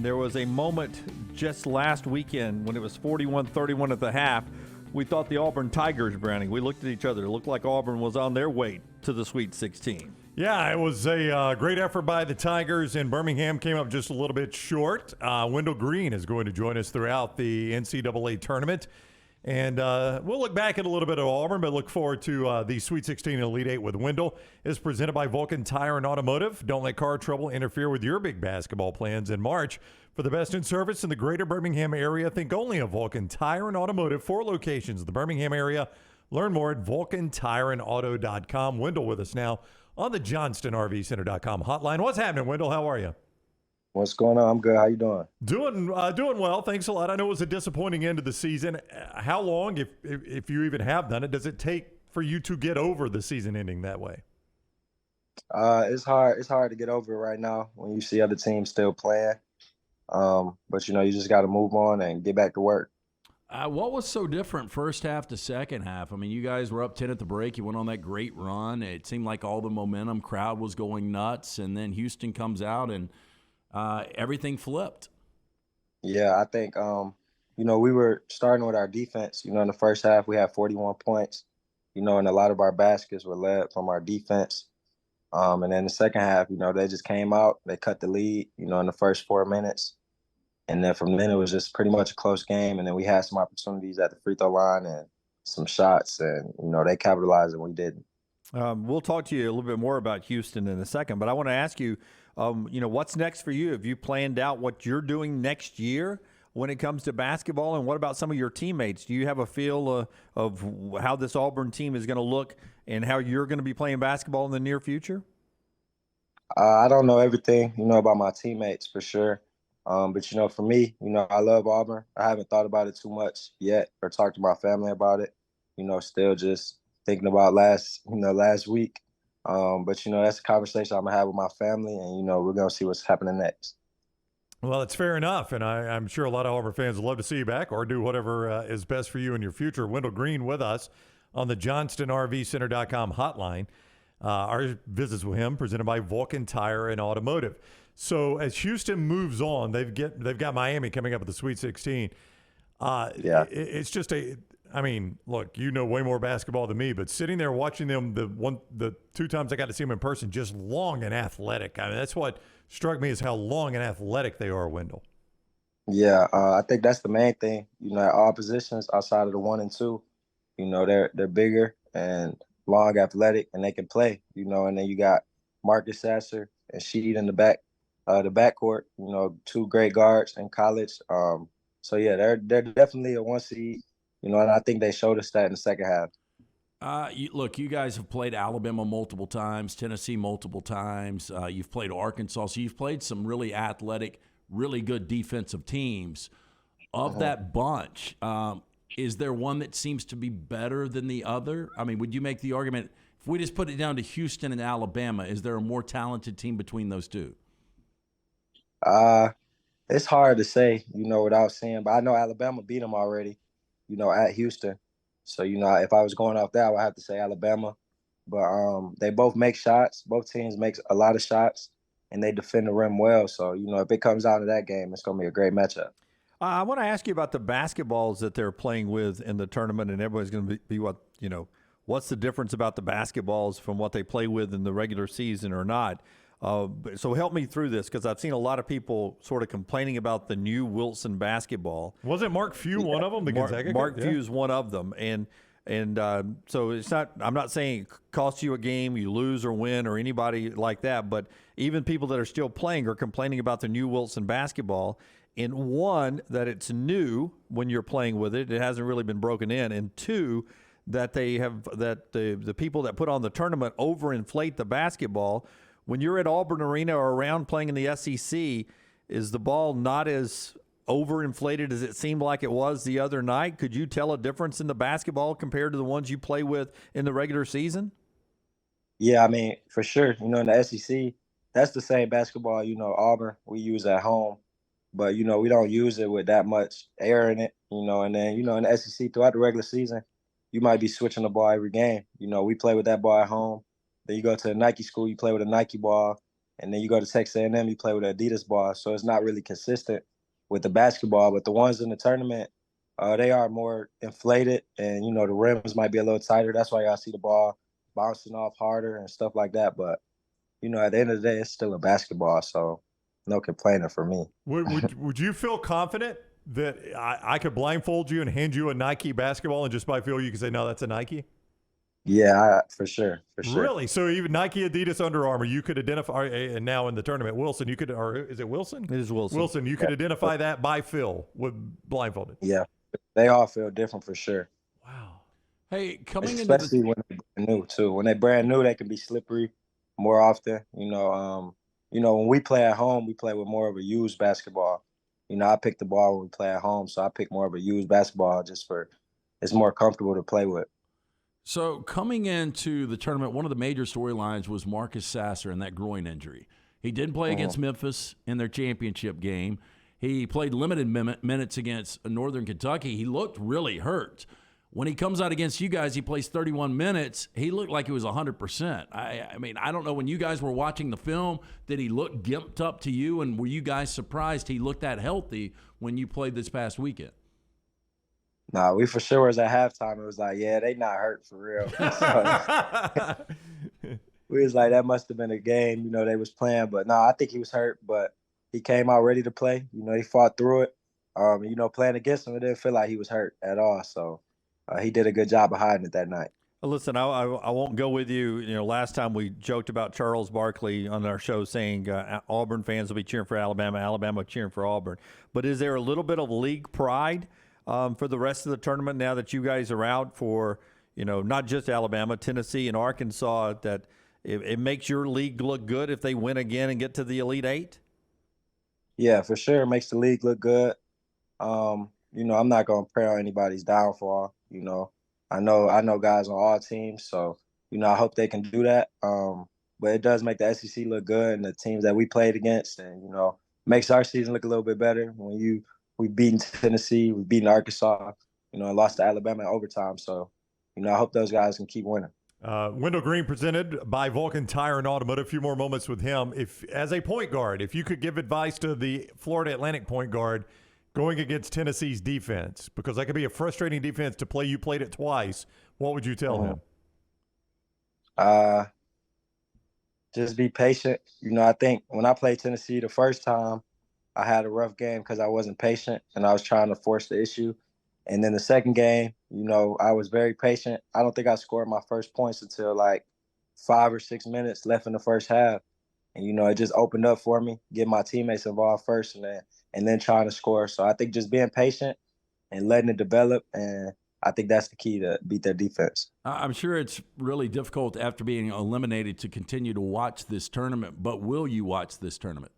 there was a moment just last weekend when it was 41-31 at the half. We thought the Auburn Tigers, Browning. We looked at each other. It looked like Auburn was on their way to the Sweet 16. Yeah, it was a great effort by the Tigers, and Birmingham came up just a little bit short. Wendell Green is going to join us throughout the NCAA tournament. And we'll look back at a little bit of Auburn, but look forward to the Sweet 16 Elite 8 with Wendell. Is presented by Vulcan Tire and Automotive. Don't let car trouble interfere with your big basketball plans in March. For the best in service in the greater Birmingham area, think only of Vulcan Tire and Automotive. 4 locations in the Birmingham area. Learn more at vulcantireandauto.com. Wendell with us now on the JohnstonRVCenter.com hotline. What's happening, Wendell? How are you? What's going on? I'm good. How you doing? Doing well. Thanks a lot. I know it was a disappointing end of the season. How long, if you even have done it, does it take for you to get over the season ending that way? It's hard. It's hard to get over it right now when you see other teams still playing. But you just got to move on and get back to work. What was so different first half to second half? I mean, you guys were up 10 at the break. You went on that great run. It seemed like all the momentum, crowd was going nuts, and then Houston comes out and everything flipped. Yeah, I think we were starting with our defense. In the first half we had 41 points. And a lot of our baskets were led from our defense. And then the second half, they just came out. They cut the lead, in the first 4 minutes. And then from then it was just pretty much a close game. And then we had some opportunities at the free throw line and some shots. And, they capitalized and we didn't. We'll talk to you a little bit more about Houston in a second. But I want to ask you, what's next for you? Have you planned out what you're doing next year when it comes to basketball? And what about some of your teammates? Do you have a feel of how this Auburn team is going to look and how you're going to be playing basketball in the near future? I don't know everything, about my teammates for sure. But, for me, I love Auburn. I haven't thought about it too much yet or talked to my family about it. Still just thinking about last week. But, that's a conversation I'm going to have with my family, and, we're going to see what's happening next. Well, it's fair enough, and I'm sure a lot of Auburn fans would love to see you back or do whatever is best for you in your future. Wendell Green with us on the JohnstonRVCenter.com hotline. Our visits with him presented by Vulcan Tire and Automotive. So as Houston moves on, they've got Miami coming up at the Sweet 16. It's just look, way more basketball than me, but sitting there watching them, the 2 times I got to see them in person, just long and athletic. I mean, that's what struck me, is how long and athletic they are, Wendell. Yeah, I think that's the main thing. At all positions outside of the 1 and 2, they're bigger and long, athletic, and they can play. And then you got Marcus Sasser and Sheed in the backcourt. 2 great guards in college. So yeah, they're definitely a 1 seed. And I think they showed us that in the second half. You guys have played Alabama multiple times, Tennessee multiple times. You've played Arkansas. So you've played some really athletic, really good defensive teams. Of that bunch, is there one that seems to be better than the other? I mean, would you make the argument, if we just put it down to Houston and Alabama, is there a more talented team between those two? It's hard to say, without seeing. But I know Alabama beat them already, at Houston. So, if I was going off that, I would have to say Alabama. But they both make shots. Both teams make a lot of shots, and they defend the rim well. So, if it comes down to that game, it's going to be a great matchup. I want to ask you about the basketballs that they're playing with in the tournament, and everybody's going to be what's the difference about the basketballs from what they play with in the regular season or not? So help me through this, because I've seen a lot of people sort of complaining about the new Wilson basketball. Wasn't Mark Few one of them? The Gonzaga Mark Few is one of them, and so it's not. I'm not saying it costs you a game, you lose or win, or anybody like that. But even people that are still playing are complaining about the new Wilson basketball. And one, that it's new when you're playing with it; it hasn't really been broken in. And two, that the people that put on the tournament overinflate the basketball. When you're at Auburn Arena or around playing in the SEC, is the ball not as overinflated as it seemed like it was the other night? Could you tell a difference in the basketball compared to the ones you play with in the regular season? Yeah, I mean, for sure. In the SEC, that's the same basketball, Auburn, we use at home. But, we don't use it with that much air in it, and then, in the SEC throughout the regular season, you might be switching the ball every game. We play with that ball at home. Then you go to a Nike school, you play with a Nike ball. and then you go to Texas A&M, you play with an Adidas ball, so it's not really consistent with the basketball. But the ones in the tournament, they are more inflated, and the rims might be a little tighter. That's why y'all see the ball bouncing off harder and stuff like that. But at the end of the day, it's still a basketball, so no complaining for me. Would you feel confident that I could blindfold you and hand you a Nike basketball, and just by feel you could say, no, that's a Nike? Yeah, for sure. Really? So even Nike, Adidas, Under Armour, you could identify, and now in the tournament, Wilson, you could, or is it Wilson? It is Wilson. Wilson, you could identify that by feel with blindfolded. Yeah, they all feel different for sure. Wow. Hey, coming Especially into when they're brand new too. When they're brand new, they can be slippery more often. When we play at home, we play with more of a used basketball. I pick the ball when we play at home, so I pick more of a used basketball it's more comfortable to play with. So coming into the tournament, one of the major storylines was Marcus Sasser and that groin injury. He didn't play against Memphis in their championship game. He played limited minutes against Northern Kentucky. He looked really hurt. When he comes out against you guys, he plays 31 minutes. He looked like he was 100%. I mean, I don't know, when you guys were watching the film, did he look gimped up to you? And were you guys surprised he looked that healthy when you played this past weekend? Nah, we for sure was at halftime. It was like, yeah, they not hurt for real. So, we was like, that must have been a game, they was playing. But no, I think he was hurt, but he came out ready to play. He fought through it. Playing against him, it didn't feel like he was hurt at all. So he did a good job of hiding it that night. Listen, I won't go with you. Last time we joked about Charles Barkley on our show saying Auburn fans will be cheering for Alabama, Alabama cheering for Auburn. But is there a little bit of league pride for the rest of the tournament now that you guys are out for, not just Alabama, Tennessee, and Arkansas, that it makes your league look good if they win again and get to the Elite Eight? Yeah, for sure. It makes the league look good. I'm not going to pray on anybody's downfall. I know guys on all teams, so, I hope they can do that. But it does make the SEC look good and the teams that we played against, and, makes our season look a little bit better when we beaten Tennessee, we beaten Arkansas, and lost to Alabama in overtime. So, I hope those guys can keep winning. Wendell Green, presented by Vulcan Tire and Automotive. A few more moments with him. As a point guard, if you could give advice to the Florida Atlantic point guard going against Tennessee's defense, because that could be a frustrating defense to play. You played it twice. What would you tell him? Just be patient. I think when I played Tennessee the first time, I had a rough game because I wasn't patient and I was trying to force the issue. And then the second game, I was very patient. I don't think I scored my first points until like 5 or 6 minutes left in the first half. And, it just opened up for me, get my teammates involved first and then trying to score. So I think just being patient and letting it develop, and I think that's the key to beat their defense. I'm sure it's really difficult after being eliminated to continue to watch this tournament, but will you watch this tournament?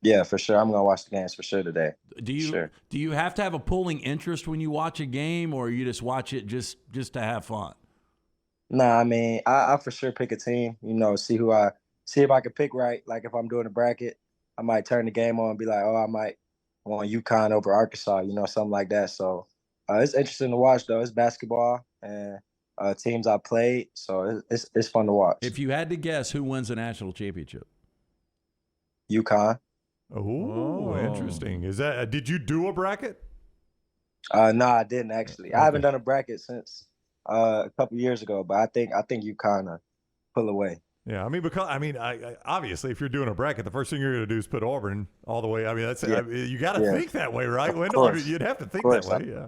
Yeah, for sure. I'm going to watch the games for sure today. Do you have to have a pulling interest when you watch a game, or you just watch it just to have fun? Nah, I mean, I for sure pick a team, see if I can pick right. Like if I'm doing a bracket, I might turn the game on and be like, oh, I might want UConn over Arkansas, something like that. So it's interesting to watch, though. It's basketball and teams I played, so it's fun to watch. If you had to guess, who wins the national championship? UConn. Oh, interesting. Is that? Did you do a bracket? No, I didn't actually. Okay. I haven't done a bracket since a couple years ago, but I think UConn pull away. Yeah, I mean, because I obviously, if you're doing a bracket, the first thing you're going to do is put Auburn all the way. I mean, you got to think that way, right, Wendell? You'd have to think that way. Yeah.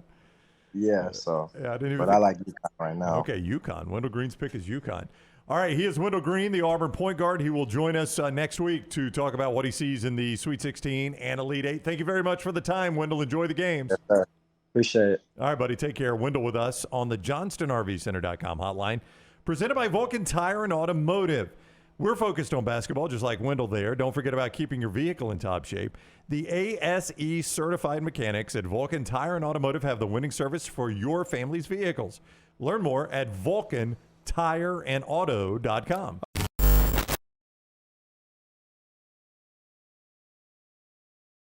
Yeah. So. Yeah, I didn't even. But I like UConn right now. Okay, UConn. Wendell Green's pick is UConn. All right, he is Wendell Green, the Auburn point guard. He will join us next week to talk about what he sees in the Sweet 16 and Elite 8. Thank you very much for the time, Wendell. Enjoy the games. Yes, sir. Appreciate it. All right, buddy. Take care. Wendell with us on the JohnstonRVCenter.com hotline, presented by Vulcan Tire and Automotive. We're focused on basketball, just like Wendell there. Don't forget about keeping your vehicle in top shape. The ASE certified mechanics at Vulcan Tire and Automotive have the winning service for your family's vehicles. Learn more at VulcanTireandAuto.com.